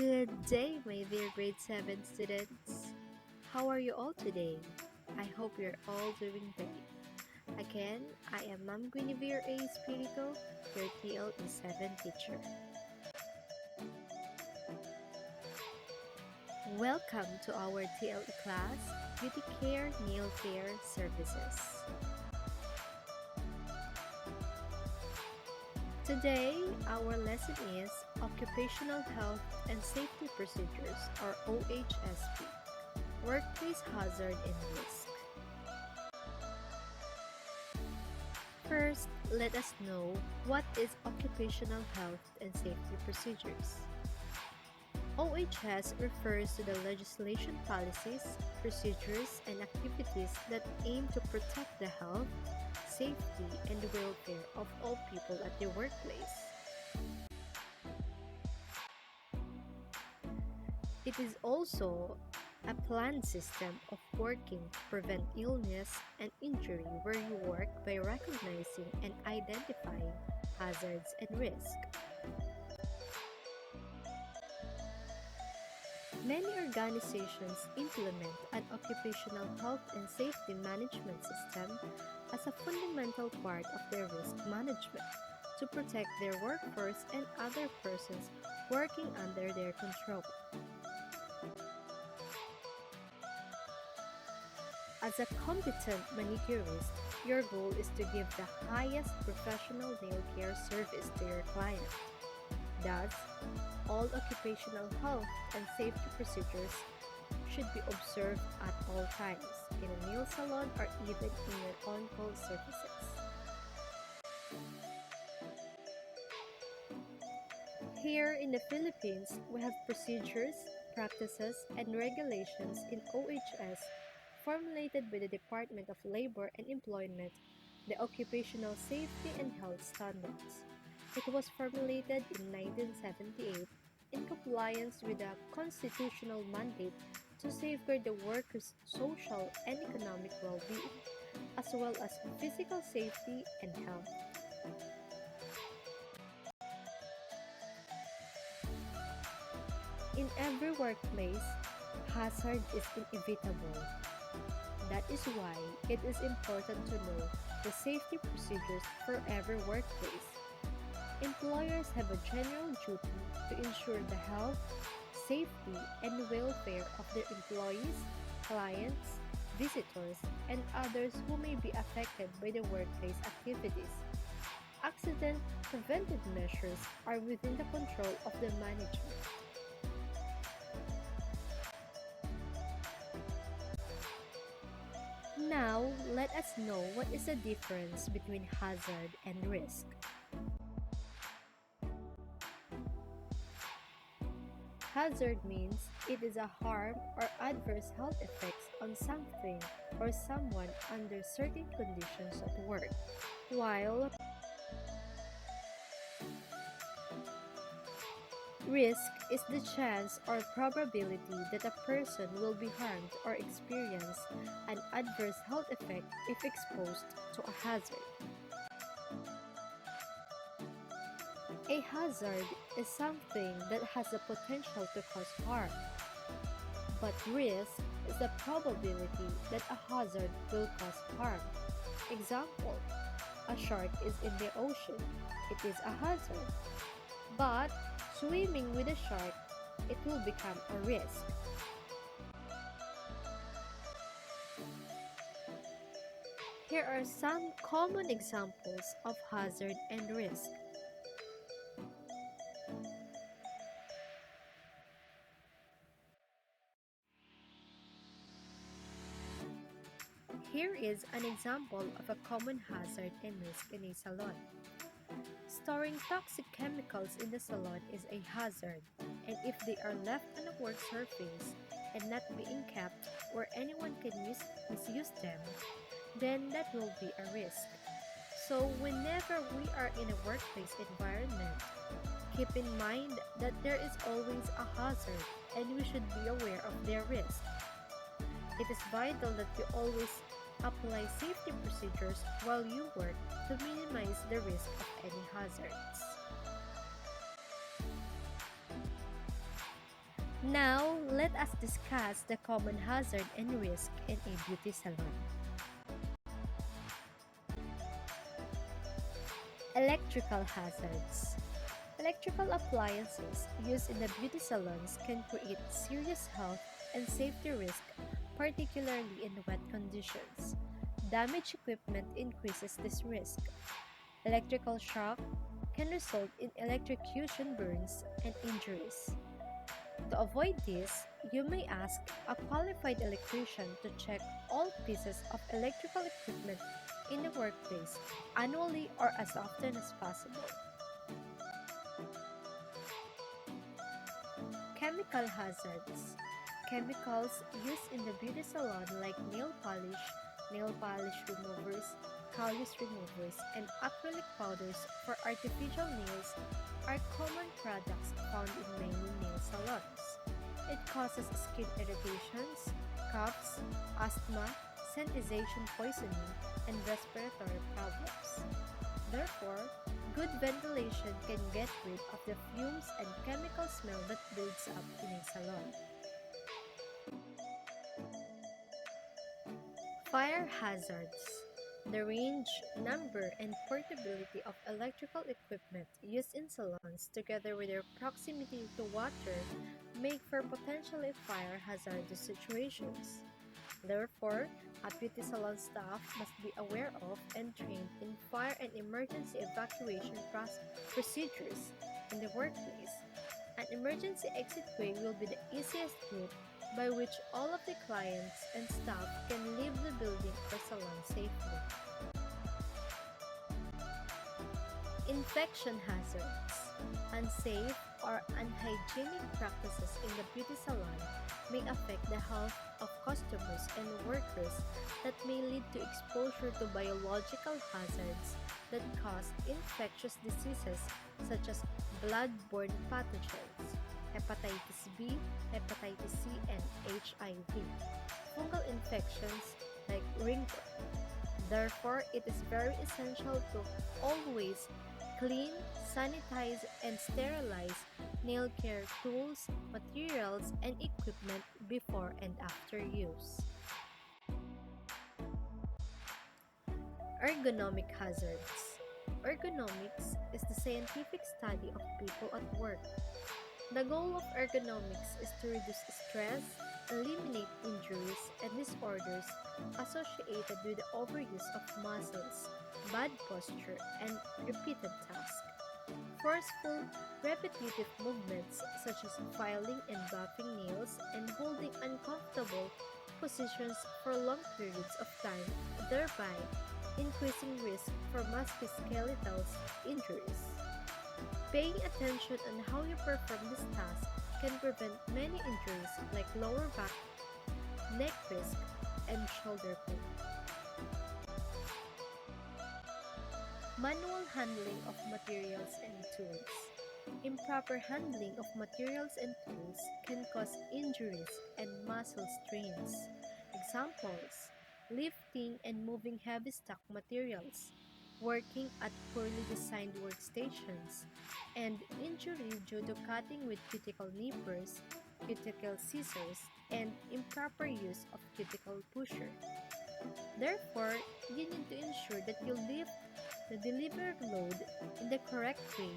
Good day, my dear grade 7 students. How are you all today? I hope you're all doing great. Again, I am Ma'am Guinevere A. Espiritu, your TLE7 teacher. Welcome to our TLE class, Beauty Care Nail Care Services. Today, our lesson is Occupational Health and Safety Procedures, or OHSP, Workplace Hazard and Risk. First, let us know what is Occupational Health and Safety Procedures. OHS refers to the legislation, policies, procedures, and activities that aim to protect the health, safety, and welfare of all people at their workplace. It is also a planned system of working to prevent illness and injury where you work by recognizing and identifying hazards and risks. Many organizations implement an occupational health and safety management system as a fundamental part of their risk management to protect their workforce and other persons working under their control. As a competent manicurist, your goal is to give the highest professional nail care service to your client. Thus, all occupational health and safety procedures should be observed at all times in a nail salon or even in your on-call services. Here in the Philippines, we have procedures, practices, and regulations in OHS formulated by the Department of Labor and Employment, the Occupational Safety and Health Standards. It was formulated in 1978 in compliance with the constitutional mandate to safeguard the workers' social and economic well-being, as well as physical safety and health. In every workplace, hazard is inevitable. That is why it is important to know the safety procedures for every workplace. Employers have a general duty to ensure the health, safety, and welfare of their employees, clients, visitors, and others who may be affected by the workplace activities. Accident preventive measures are within the control of the management. Now, let us know what is the difference between hazard and risk. Hazard means it is a harm or adverse health effects on something or someone under certain conditions at work, while risk is the chance or probability that a person will be harmed or experience an adverse health effect if exposed to a hazard. A hazard is something that has the potential to cause harm, but risk is the probability that a hazard will cause harm. Example, a shark is in the ocean. It is a hazard. But swimming with a shark, it will become a risk. Here are some common examples of hazard and risk. Here is an example of a common hazard and risk in a salon. Storing toxic chemicals in the salon is a hazard, and if they are left on a work surface and not being kept where anyone can misuse them, then that will be a risk. So whenever we are in a workplace environment, keep in mind that there is always a hazard and we should be aware of their risk. It is vital that you always apply safety procedures while you work to minimize the risk of any hazards. Now, let us discuss the common hazard and risk in a beauty salon. Electrical hazards. Electrical appliances used in the beauty salons can create serious health and safety risk, particularly in wet conditions. Damaged equipment increases this risk. Electrical shock can result in electrocution burns and injuries. To avoid this, you may ask a qualified electrician to check all pieces of electrical equipment in the workplace annually or as often as possible. Chemical hazards. Chemicals used in the beauty salon like nail polish removers, callus removers, and acrylic powders for artificial nails are common products found in many nail salons. It causes skin irritations, coughs, asthma, sensitization poisoning, and respiratory problems. Therefore, good ventilation can get rid of the fumes and chemical smell that builds up in a salon. Fire hazards. The range, number, and portability of electrical equipment used in salons, together with their proximity to water, make for potentially fire hazardous situations. Therefore, a beauty salon staff must be aware of and trained in fire and emergency evacuation procedures in the workplace. An emergency exit way will be the easiest route by which all of the clients and staff can leave the building or salon safely. Infection hazards. Unsafe or unhygienic practices in the beauty salon may affect the health of customers and workers that may lead to exposure to biological hazards that cause infectious diseases such as blood-borne pathogens, hepatitis B, hepatitis C, and HIV, fungal infections like ringworm. Therefore, it is very essential to always clean, sanitize, and sterilize nail care tools, materials, and equipment before and after use. Ergonomic hazards. Ergonomics is the scientific study of people at work. The goal of ergonomics is to reduce stress, eliminate injuries and disorders associated with the overuse of muscles, bad posture, and repeated tasks. Forceful, repetitive movements such as filing and buffing nails and holding uncomfortable positions for long periods of time, thereby increasing risk for musculoskeletal injuries. Paying attention on how you perform this task can prevent many injuries like lower back, neck risk, and shoulder pain. Manual handling of materials and tools. Improper handling of materials and tools can cause injuries and muscle strains. Examples: lifting and moving heavy stock materials, working at poorly designed workstations, and injury due to cutting with cuticle nippers, cuticle scissors, and improper use of cuticle pusher. Therefore, you need to ensure that you lift the delivered load in the correct way.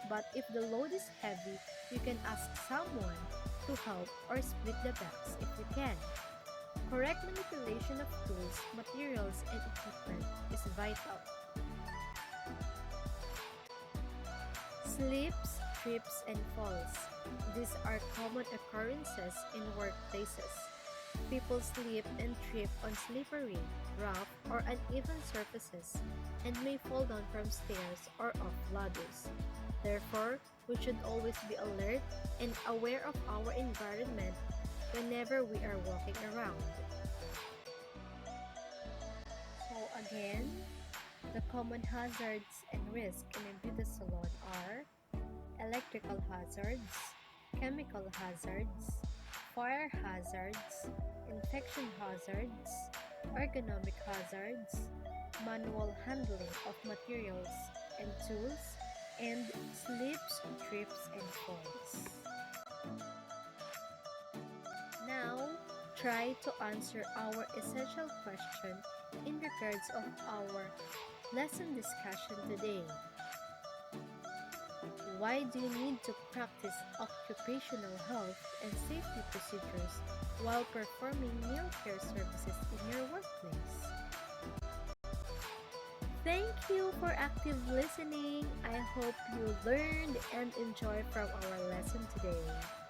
But if the load is heavy, you can ask someone to help or split the bags if you can. Correct manipulation of tools, materials, and equipment is vital. Slips, trips, and falls. These are common occurrences in workplaces. People slip and trip on slippery, rough, or uneven surfaces and may fall down from stairs or off ladders. Therefore, we should always be alert and aware of our environment whenever we are walking around. So again, the common hazards and risks in a beauty salon are electrical hazards, chemical hazards, fire hazards, infection hazards, ergonomic hazards, manual handling of materials and tools, and slips, trips, and falls. try to answer our essential question in regards of our lesson discussion today. Why do you need to practice occupational health and safety procedures while performing meal care services in your workplace? Thank you for active listening. I hope you learned and enjoyed from our lesson today.